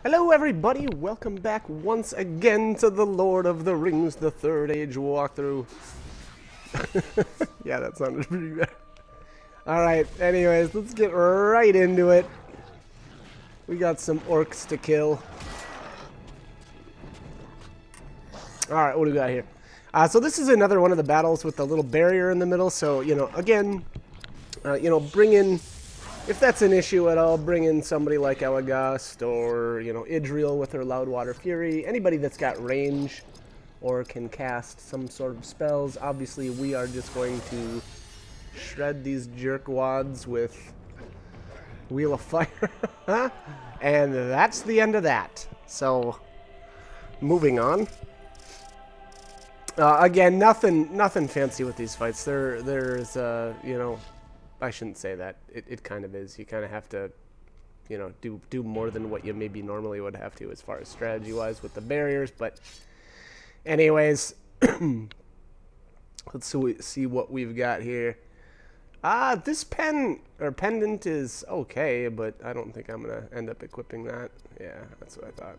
Hello, everybody. Welcome back once again to the Lord of the Rings, the Third Age walkthrough. Yeah, that sounded pretty bad. Alright, anyways, let's get right into it. We got some orcs to kill. Alright, what do we got here? So this is another one of the battles with the little barrier in the middle. So, again, bring in, if that's an issue at all, bring in somebody like Elagast or, Idriel with her Loudwater Fury. Anybody that's got range or can cast some sort of spells. Obviously, we are just going to shred these jerkwads with Wheel of Fire. And that's the end of that. So, moving on. Again, nothing fancy with these fights. There's, I shouldn't say that. It kind of is. You kind of have to, do more than what you maybe normally would have to as far as strategy-wise with the barriers. But, anyways, let's see what we've got here. This pendant is okay, but I don't think I'm gonna end up equipping that. Yeah, that's what I thought.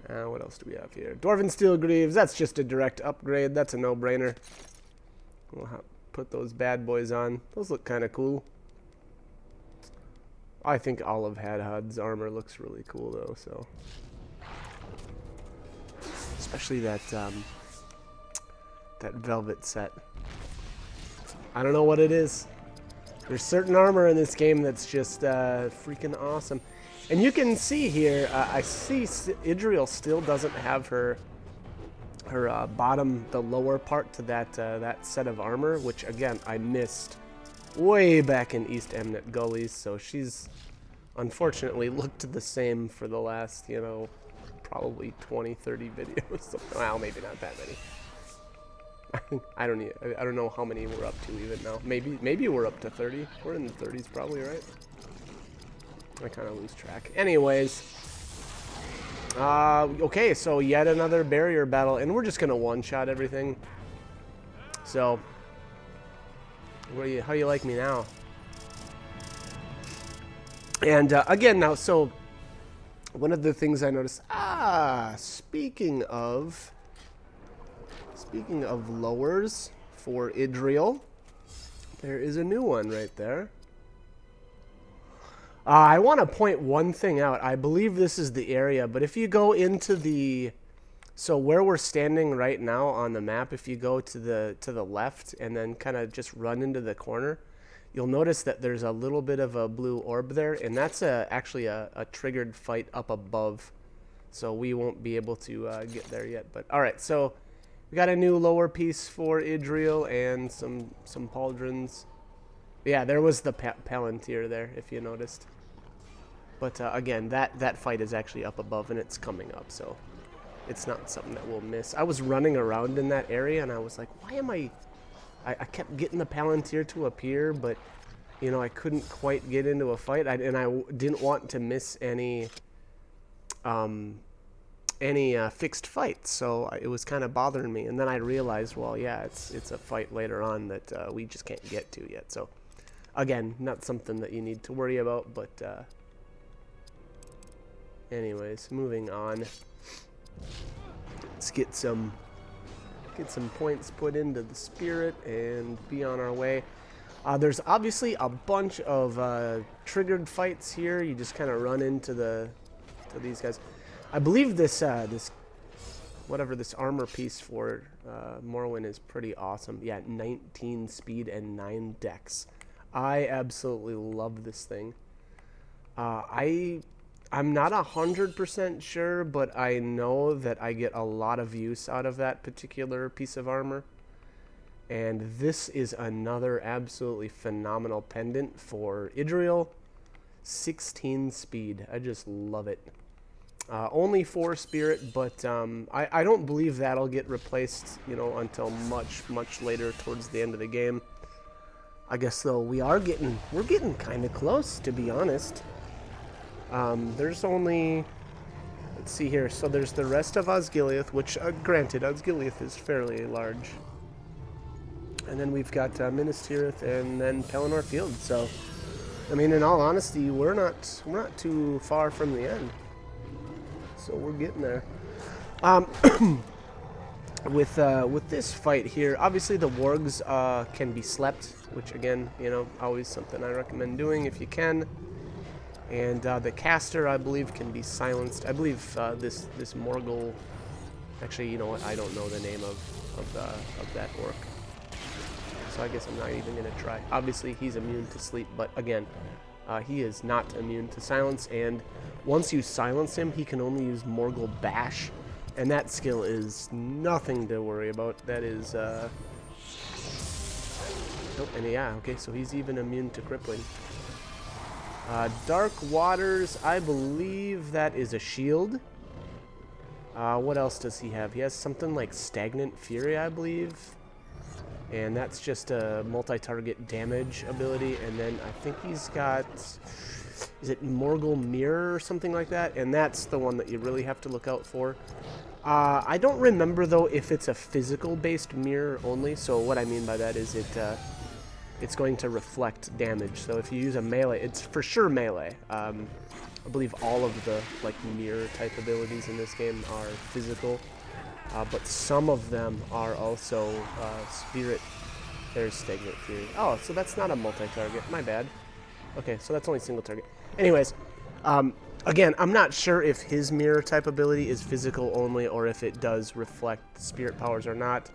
What else do we have here? Dwarven Steel Greaves, that's just a direct upgrade. That's a no-brainer. We'll put those bad boys on. Those look kind of cool. I think all of Hadhod's armor looks really cool, though, so. Especially that velvet set. I don't know what it is. There's certain armor in this game that's just freaking awesome. And you can see here, I see Idriel still doesn't have her bottom, the lower part to that set of armor, which again I missed way back in East Emnet Gullies. So she's unfortunately looked the same for the last, probably 20, 30 videos. Well, maybe not that many. I don't know how many we're up to even now. Maybe we're up to 30. We're in the 30s probably, right? I kind of lose track. Anyways, okay, so yet another barrier battle, and we're just gonna one-shot everything. So, how do you like me now? And again, now, so one of the things I noticed. Speaking of lowers for Idriel, there is a new one right there. I want to point one thing out. I believe this is the area, but if you go into so where we're standing right now on the map, if you go to the left and then kind of just run into the corner, you'll notice that there's a little bit of a blue orb there, and that's actually a triggered fight up above. So we won't be able to get there yet. But all right, so we got a new lower piece for Idriel and some pauldrons. Yeah, there was the Palantir there, if you noticed. But again, that fight is actually up above, and it's coming up, so it's not something that we'll miss. I was running around in that area, and I was like, why am I kept getting the Palantir to appear, but, I couldn't quite get into a fight, and I didn't want to miss any fixed fights, so it was kind of bothering me. And then I realized, well, yeah, it's a fight later on that we just can't get to yet. So, again, not something that you need to worry about, but... anyways, moving on. Let's get some points put into the spirit and be on our way. There's obviously a bunch of triggered fights here. You just kind of run into these guys. I believe this armor piece for Morrowind is pretty awesome. Yeah, 19 speed and 9 dex. I absolutely love this thing. I'm not 100% sure, but I know that I get a lot of use out of that particular piece of armor. And this is another absolutely phenomenal pendant for Idriel. 16 speed. I just love it. Only 4 spirit, but I don't believe that'll get replaced, until much later towards the end of the game. I guess, though, we're getting kind of close, to be honest. There's only, let's see here, so there's the rest of Osgiliath, which, granted, Osgiliath is fairly large. And then we've got Minas Tirith and then Pelennor Field, so I mean, in all honesty, we're not too far from the end, so we're getting there. With this fight here, obviously the wargs can be slept, which again, you know, always something I recommend doing if you can. And the caster, I believe, can be silenced. I believe this Morgul. Actually, you know what? I don't know the name of that orc, so I guess I'm not even gonna try. Obviously, he's immune to sleep, but again, he is not immune to silence. And once you silence him, he can only use Morgul Bash, and that skill is nothing to worry about. That is. Oh, and yeah, okay, so he's even immune to crippling. Dark Waters, I believe that is a shield. What else does he have? He has something like Stagnant Fury, I believe. And that's just a multi-target damage ability. And then I think he's got... Is it Morgul Mirror or something like that? And that's the one that you really have to look out for. I don't remember, though, if it's a physical-based mirror only. So what I mean by that is it's going to reflect damage. So if you use a melee, it's for sure melee. I believe all of the like mirror type abilities in this game are physical, but some of them are also spirit. There's Stagnant Fury. Oh, so that's not a multi-target. My bad. Okay, so that's only single target. Anyways, again, I'm not sure if his mirror type ability is physical only or if it does reflect spirit powers or not.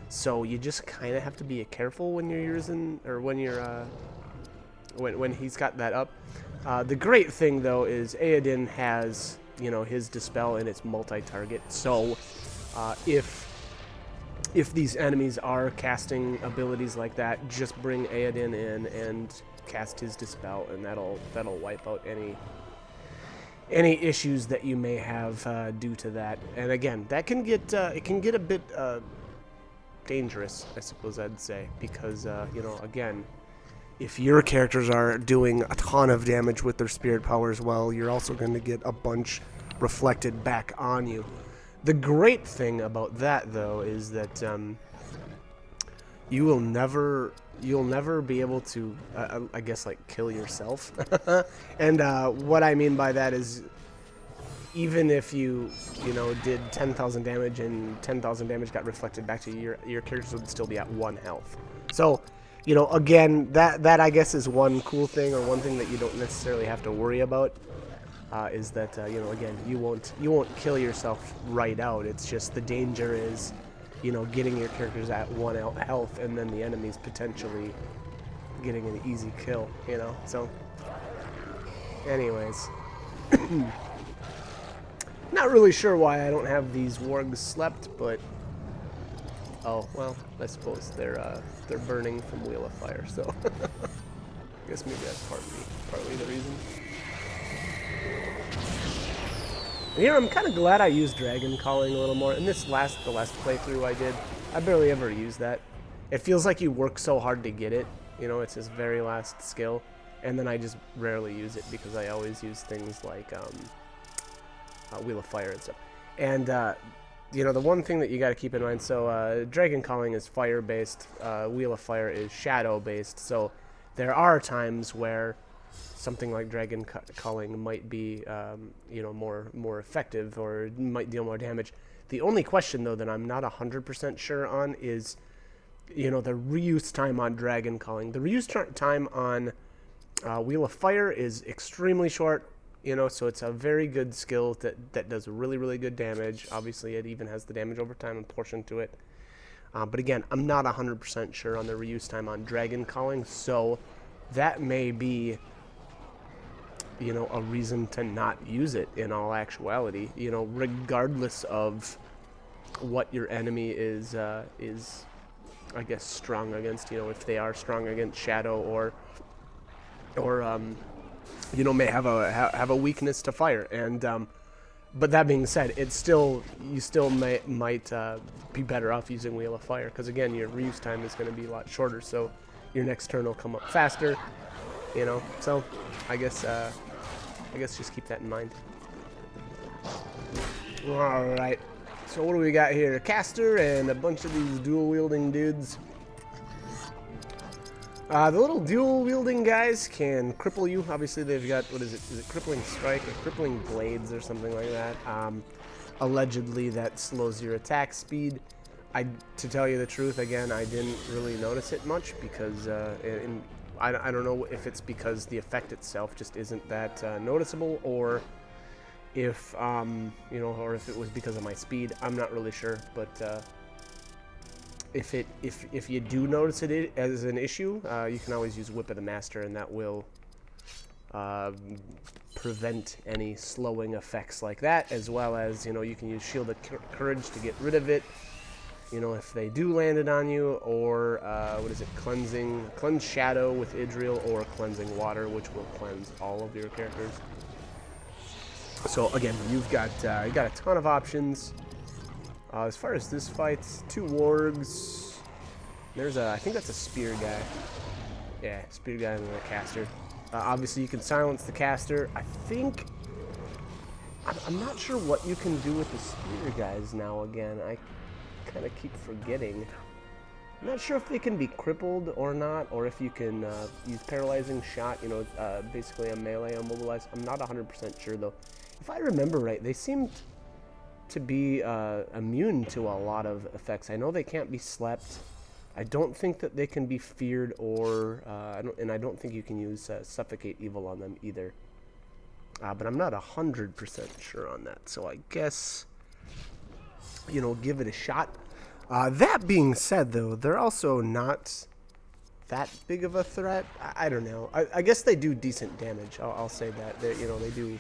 So you just kind of have to be careful when you're using, or when you're, when he's got that up. The great thing though is Aodin has, you know, his Dispel and it's multi-target. So if these enemies are casting abilities like that, just bring Aodin in and cast his Dispel, and that'll wipe out any issues that you may have due to that. And again, that can get it can get a bit dangerous, I suppose I'd say, because you know, again, if your characters are doing a ton of damage with their spirit powers, well, you're also going to get a bunch reflected back on you. The great thing about that, though, is that you'll never be able to, I guess, like, kill yourself. And what I mean by that is, even if you know, did 10,000 damage and 10,000 damage got reflected back to you, your characters would still be at 1 health. So, you know, again, that I guess is one cool thing, or one thing that you don't necessarily have to worry about, is that you know, again, you won't kill yourself right out. It's just the danger is, you know, getting your characters at 1 health and then the enemies potentially getting an easy kill, you know. So, anyways, not really sure why I don't have these wargs slept, but. Oh, well, I suppose they're burning from Wheel of Fire, so I guess maybe that's partly the reason. And here I'm kind of glad I used Dragon Calling a little more. In the last playthrough I did, I barely ever used that. It feels like you work so hard to get it, you know, it's his very last skill, and then I just rarely use it because I always use things like Wheel of Fire and stuff. And you know, the one thing that you got to keep in mind, so Dragon Calling is fire-based, Wheel of Fire is shadow-based, so there are times where something like Dragon Calling might be, you know, more effective or might deal more damage. The only question, though, that I'm not 100% sure on is, you know, the reuse time on Dragon Calling. The reuse time on Wheel of Fire is extremely short. You know, so it's a very good skill that does really, really good damage. Obviously, it even has the damage over time and portion to it. But again, I'm not 100% sure on the reuse time on Dragon Calling, so that may be, you know, a reason to not use it in all actuality. You know, regardless of what your enemy is, I guess, strong against. You know, if they are strong against Shadow or you know, may have a weakness to fire, and but that being said, it's still, you still might be better off using Wheel of Fire, because again, your reuse time is going to be a lot shorter, so your next turn will come up faster, you know. So I guess just keep that in mind. All right, so what do we got here? A caster and a bunch of these dual wielding dudes. The little dual-wielding guys can cripple you. Obviously, they've got, what is it? Is it Crippling Strike or Crippling Blades or something like that? Allegedly, that slows your attack speed. To tell you the truth, again, I didn't really notice it much because I don't know if it's because the effect itself just isn't that noticeable, or if or if it was because of my speed. I'm not really sure, but if you do notice it as an issue, you can always use Whip of the Master, and that will prevent any slowing effects like that, as well as you can use Shield of Courage to get rid of it. If they do land it on you, or what is it, Cleanse Shadow with Idril, or Cleansing Water, which will cleanse all of your characters. So again, you've got a ton of options. As far as this fight, 2 wargs. There's I think that's a spear guy. Yeah, spear guy and a caster. Obviously, you can silence the caster. I'm not sure what you can do with the spear guys now. Again, I kind of keep forgetting. I'm not sure if they can be crippled or not, or if you can use paralyzing shot. Basically a melee immobilize. I'm not 100% sure though. If I remember right, they seemed to be immune to a lot of effects. I know they can't be slept. I don't think that they can be feared, or I don't think you can use Suffocate Evil on them either. But I'm not 100% sure on that. So I guess give it a shot. That being said, though, they're also not that big of a threat. I don't know. I guess they do decent damage. I'll say that. They do.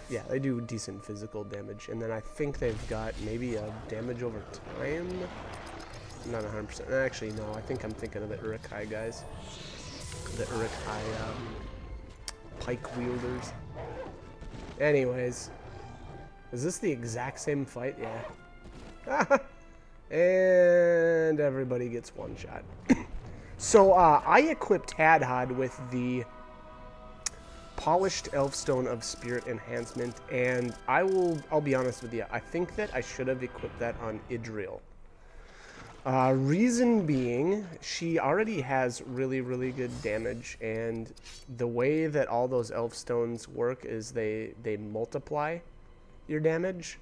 Yeah, they do decent physical damage, and then I think they've got maybe a damage over time. I'm not 100%. Actually, no. I think I'm thinking of the Uruk-hai guys. The Uruk-hai pike wielders. Anyways, is this the exact same fight? Yeah. And everybody gets one shot. So I equipped Hadhad with the Polished Elfstone of Spirit Enhancement, and I'll be honest with you, I think that I should have equipped that on Idril. Reason being, she already has really, really good damage, and the way that all those Elfstones work is they multiply your damage.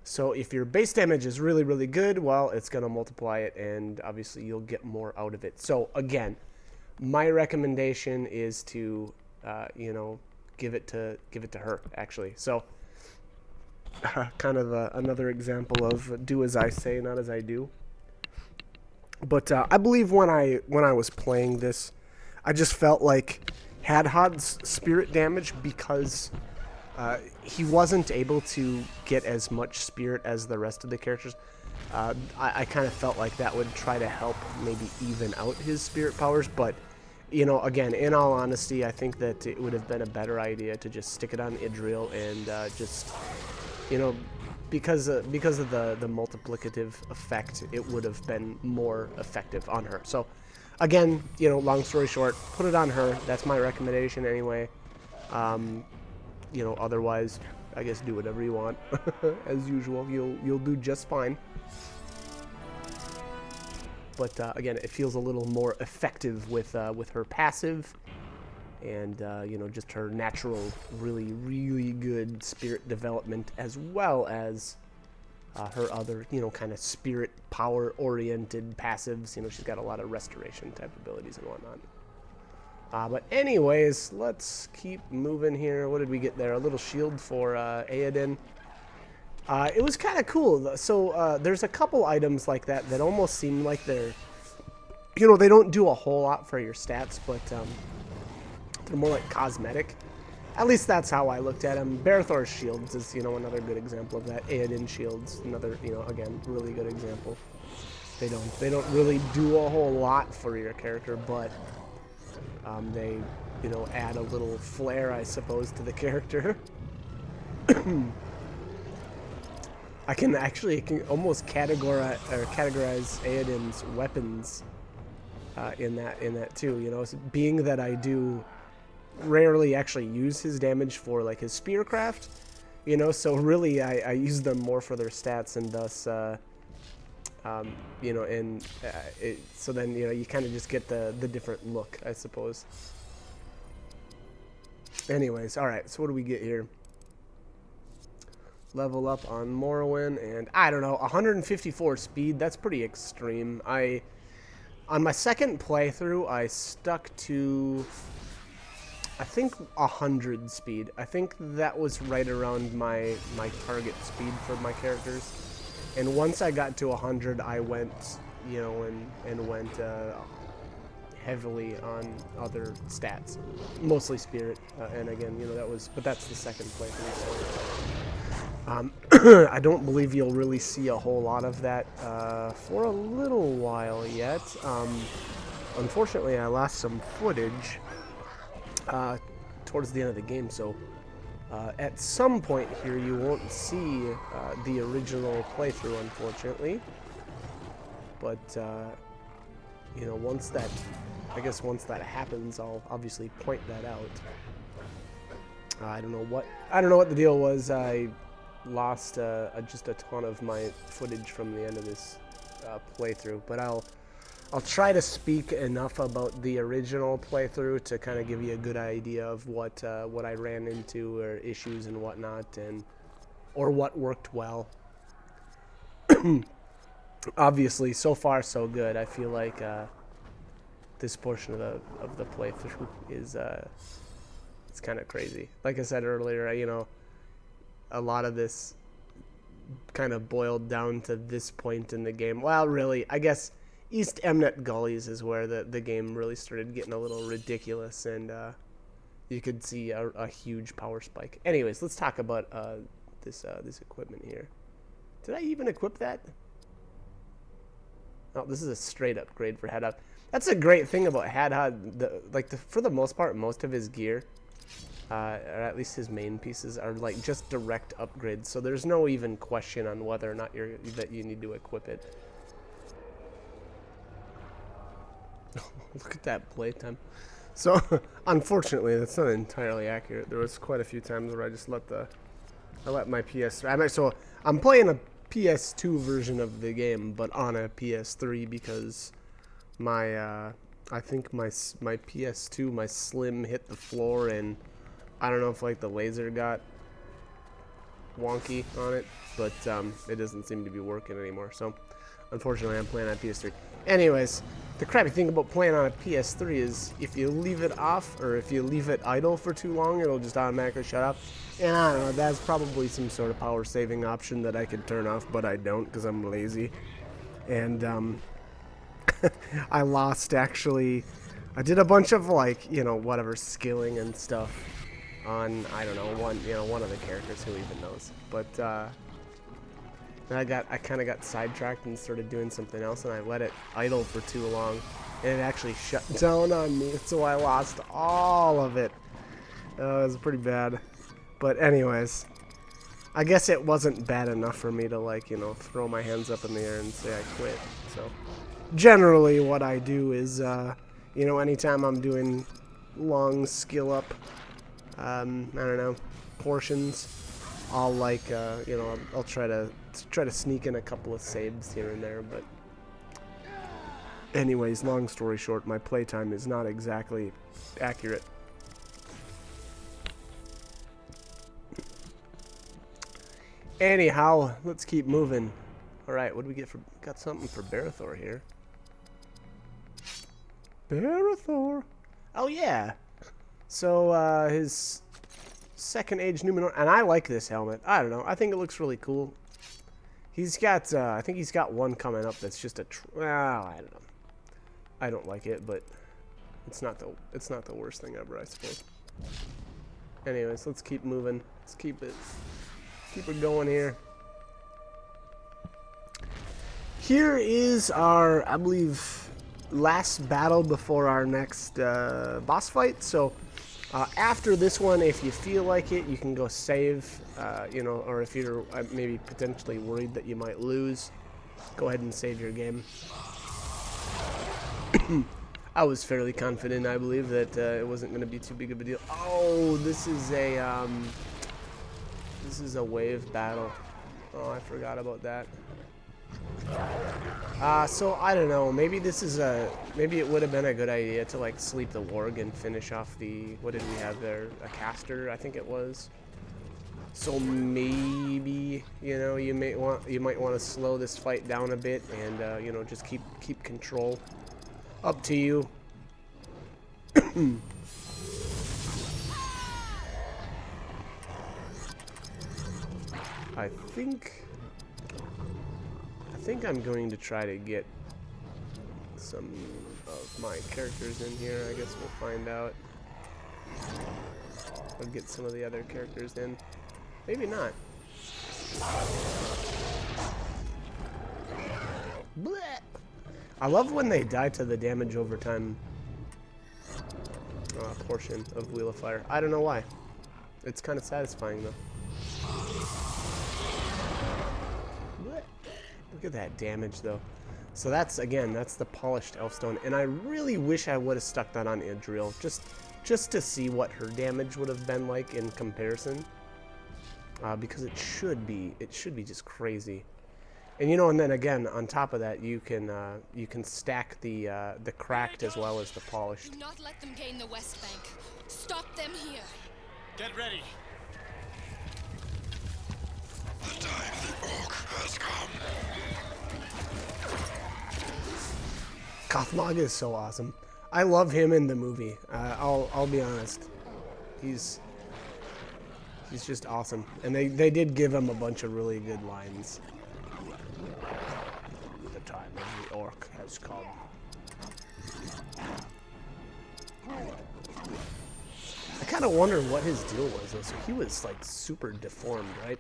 So if your base damage is really, really good, well, it's going to multiply it, and obviously you'll get more out of it. So again, my recommendation is to give it to her, actually. So kind of another example of do as I say, not as I do. But I believe when I was playing this, I just felt like Hadhad's spirit damage, because he wasn't able to get as much spirit as the rest of the characters. I kind of felt like that would try to help maybe even out his spirit powers, but again, in all honesty, I think that it would have been a better idea to just stick it on Idril and just, because of the multiplicative effect, it would have been more effective on her. So, again, long story short, put it on her. That's my recommendation anyway. Otherwise, I guess do whatever you want. As usual, you'll do just fine. But again, it feels a little more effective with her passive, and just her natural, really, really good spirit development, as well as her other, kind of spirit power-oriented passives. She's got a lot of restoration type abilities and whatnot. But anyways, let's keep moving here. What did we get there? A little shield for Aodin. It was kind of cool. So there's a couple items like that almost seem like they're, they don't do a whole lot for your stats, but they're more like cosmetic. At least that's how I looked at them. Barathor's shields is, another good example of that. Aodin shields, another, again, really good example. They don't really do a whole lot for your character, but they, add a little flair, I suppose, to the character. I can almost categorize Aodin's weapons in that too. Being that I do rarely actually use his damage for like his spearcraft, so really I use them more for their stats, and thus You know, and so then, you know, you kind of just get the different look, I suppose. Anyways, all right, so what do we get here? Level up on Morrowind, and I don't know, 154 speed, that's pretty extreme. On my second playthrough, I stuck to, I think, 100 speed. I think that was right around my target speed for my characters. And once I got to 100, I went, you know, and went heavily on other stats, mostly spirit. And again, you know, but that's the second playthrough. So, I don't believe you'll really see a whole lot of that for a little while yet. Unfortunately, I lost some footage towards the end of the game, so at some point here you won't see the original playthrough, unfortunately. But you know, once that happens, I'll obviously point that out. I don't know what the deal was. I lost just a ton of my footage from the end of this playthrough, but I'll try to speak enough about the original playthrough to kind of give you a good idea of what I ran into, or issues and whatnot, or what worked well. Obviously, so far so good. I feel like this portion of the playthrough is it's kind of crazy. Like I said earlier, you know, a lot of this kind of boiled down to this point in the game. Well, really, I guess East Emnet Gullies is where the game really started getting a little ridiculous, and you could see a huge power spike. Anyways, let's talk about this equipment here. Did I even equip that? Oh, this is a straight upgrade for Hadad. That's a great thing about Hadad. For the most part, most of his gear, or at least his main pieces, are like just direct upgrades. So there's no even question on whether or not that you need to equip it. Look at that playtime. So unfortunately, that's not entirely accurate. There was quite a few times where I just let my PS3. So I'm playing a PS2 version of the game, but on a PS3 because I think my PS2, my Slim, hit the floor, and I don't know if like the laser got wonky on it, but it doesn't seem to be working anymore. So unfortunately, I'm playing on PS3. Anyways, the crappy thing about playing on a PS3 is if you leave it off or if you leave it idle for too long, it'll just automatically shut off. And I don't know, that's probably some sort of power saving option that I could turn off, but I don't because I'm lazy. And I did a bunch of whatever skilling and stuff on, I don't know, one of the characters, who even knows. But I kind of got sidetracked and started doing something else, and I let it idle for too long, and it actually shut down on me, so I lost all of it. It was pretty bad. But anyways, I guess it wasn't bad enough for me to throw my hands up in the air and say I quit. So generally what I do is, anytime I'm doing long skill up, I don't know, portions, I'll I'll try to sneak in a couple of saves here and there. But anyways, long story short, my playtime is not exactly accurate. Anyhow, let's keep moving. Alright, what do we get got something for Barathor here. Barathor! Oh yeah! So, his second age Numenor, and I like this helmet. I don't know, I think it looks really cool. He's got, I think he's got one coming up that's just well, I don't know. I don't like it, but it's not the worst thing ever, I suppose. Anyways, let's keep moving. Let's keep it going here. Here is our, I believe, last battle before our next boss fight. So after this one, if you feel like it, you can go save, or if you're maybe potentially worried that you might lose, go ahead and save your game. I was fairly confident, I believe, that it wasn't going to be too big of a deal. Oh, this is a wave battle. Oh, I forgot about that. So I don't know. Maybe this is maybe it would have been a good idea to like sleep the warg and finish off the, what did we have there? A caster, I think it was. So maybe, you know, you might want to slow this fight down a bit and you know, just keep control. Up to you. I think I'm going to try to get some of my characters in here. I guess we'll find out. I'll get some of the other characters in. Maybe not. Blech. I love when they die to the damage over time portion of Wheel of Fire. I don't know why. It's kind of satisfying though. Look at that damage though. So that's, again, that's the polished Elfstone, and I really wish I would have stuck that on Idril, just to see what her damage would have been like in comparison, because it should be just crazy. And you know, and then again, on top of that, you can stack the cracked as well as the polished. Do not let them gain the West Bank. Stop them here. Get ready. The time the Orc has come. Gothmog is so awesome. I love him in the movie. I'll be honest. He's just awesome, and they did give him a bunch of really good lines. The time of the Orc has come. I kind of wonder what his deal was though. So he was like super deformed, right?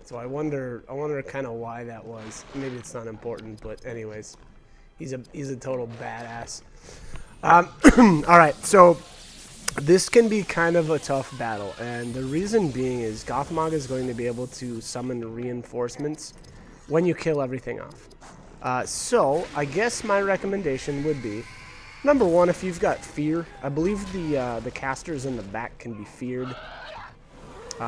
So I wonder kind of why that was. Maybe it's not important, but anyways, he's a total badass. All right, so this can be kind of a tough battle, and the reason being is Gothmog is going to be able to summon reinforcements when you kill everything off. So I guess my recommendation would be, number one, if you've got fear, I believe the casters in the back can be feared.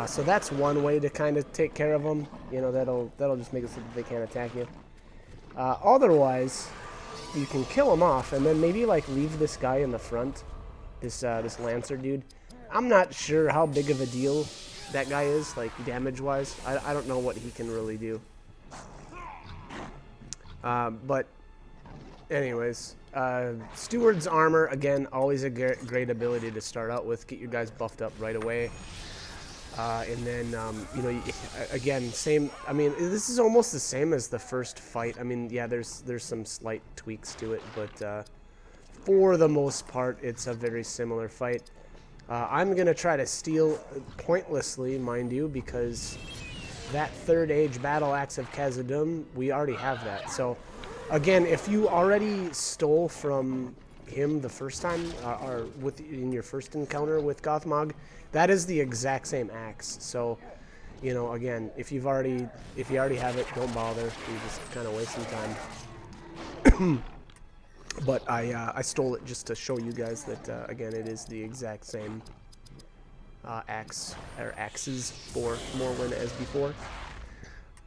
So that's one way to kind of take care of them. You know, that'll just make it so that they can't attack you. Otherwise, you can kill them off and then maybe like leave this guy in the front, this Lancer dude. I'm not sure how big of a deal that guy is, like damage-wise. I don't know what he can really do. But anyways, Steward's Armor, again, always a great ability to start out with. Get your guys buffed up right away. And then, you know, again, same, I mean, this is almost the same as the first fight. I mean, yeah, there's some slight tweaks to it, but for the most part, it's a very similar fight. I'm going to try to steal pointlessly, mind you, because that third age Battle Axe of Khazad-dûm, we already have that. So, again, if you already stole from him the first time, or in your first encounter with Gothmog, that is the exact same axe. So, you know, again, if you already have it, don't bother. You're just kind of wasting time. But I stole it just to show you guys that again, it is the exact same axe or axes for Morrowind as before.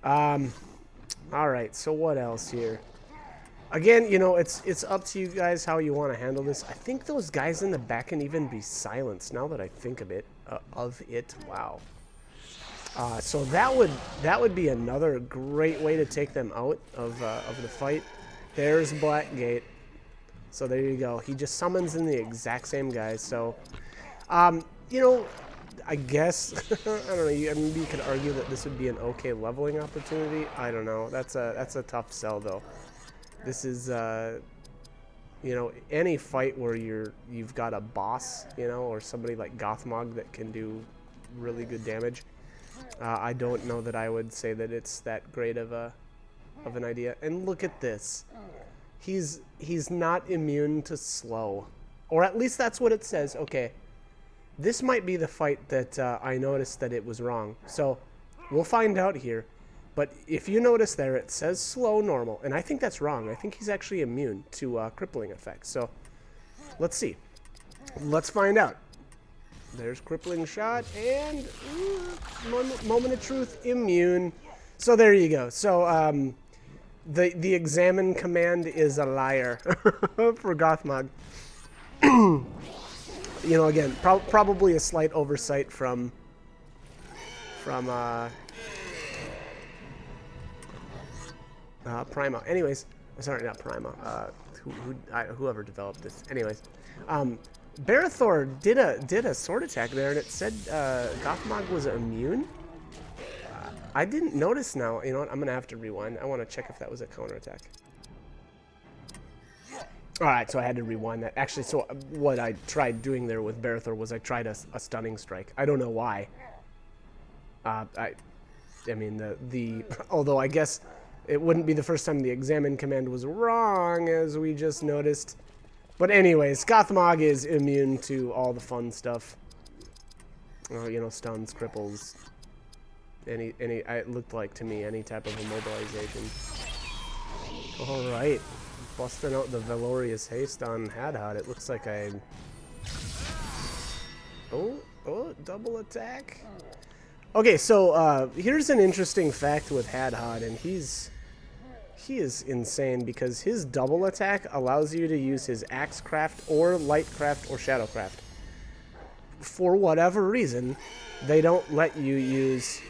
All right, so what else here? Again, you know, it's up to you guys how you want to handle this. I think those guys in the back can even be silenced now that I think of it. Wow. So that would be another great way to take them out of the fight. There's Blackgate. So there you go. He just summons in the exact same guys. So, you know, I guess I don't know. I mean, you could argue that this would be an okay leveling opportunity. I don't know. That's a tough sell though. This is, you know, any fight where you've got a boss, you know, or somebody like Gothmog that can do really good damage. I don't know that I would say that it's that great of an idea. And look at this. He's not immune to slow, or at least that's what it says. Okay, this might be the fight that I noticed that it was wrong. So we'll find out here. But if you notice there, it says slow normal, and I think that's wrong. I think he's actually immune to crippling effects. So let's see. Let's find out. There's crippling shot and moment of truth, immune. So there you go. So The examine command is a liar for Gothmog. You know, again, probably a slight oversight from Prima. Anyways, sorry, not Prima. Whoever developed this. Anyways, Barathor did a sword attack there, and it said Gothmog was immune. I didn't notice now. You know what? I'm gonna have to rewind. I want to check if that was a counterattack. All right, so I had to rewind that. Actually, so what I tried doing there with Barathor was I tried a stunning strike. I don't know why. I mean the although I guess it wouldn't be the first time the examine command was wrong, as we just noticed. But anyways, Gothmog is immune to all the fun stuff. You know, stuns, cripples. It looked like to me any type of immobilization. All right, busting out the Valorious Haste on Hadhod. It looks like I. Oh, double attack. Okay, so here's an interesting fact with Hadhod, and he is insane because his double attack allows you to use his Axecraft or Lightcraft or Shadowcraft. For whatever reason, they don't let you use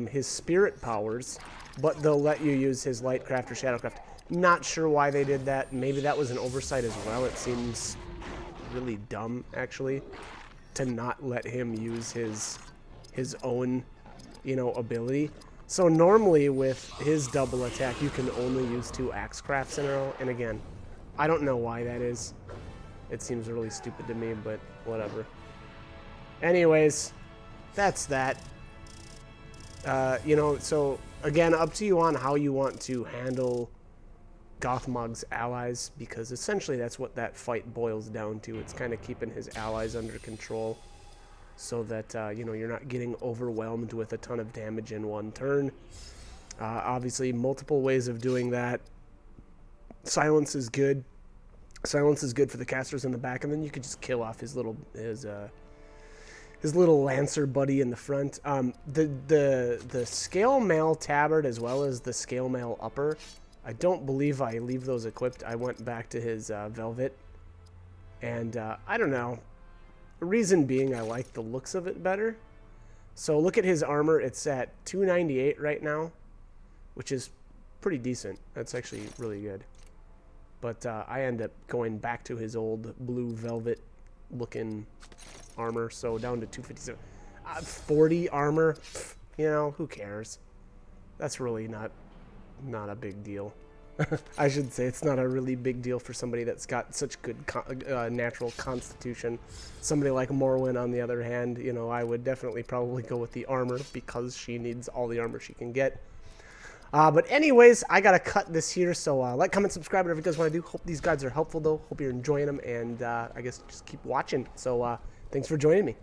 his spirit powers, but they'll let you use his Lightcraft or Shadowcraft. Not sure why they did that. Maybe that was an oversight as well. It seems really dumb, actually, to not let him use his own, you know, ability. So normally with his double attack, you can only use 2 Axecrafts in a row. And again, I don't know why that is. It seems really stupid to me, but whatever. Anyways, that's that. You know, so again, up to you on how you want to handle Gothmog's allies, because essentially that's what that fight boils down to. It's kind of keeping his allies under control so that, you know, you're not getting overwhelmed with a ton of damage in one turn. Obviously, multiple ways of doing that. Silence is good. Silence is good for the casters in the back, and then you could just kill off his little Lancer buddy in the front. The Scale Mail Tabard as well as the Scale Mail Upper, I don't believe I leave those equipped. I went back to his Velvet, and I don't know. Reason being, I like the looks of it better. So look at his armor. It's at 298 right now, which is pretty decent. That's actually really good. But I end up going back to his old blue velvet looking armor, so down to 257. 40 armor, you know, who cares? That's really not a big deal. I should say it's not a really big deal for somebody that's got such good natural constitution. Somebody like Morwen, on the other hand, you know, I would definitely probably go with the armor because she needs all the armor she can get. But anyways, I gotta cut this here, so like, comment, subscribe, whatever you guys want to do. Hope these guides are helpful, though. Hope you're enjoying them, and I guess just keep watching. So thanks for joining me.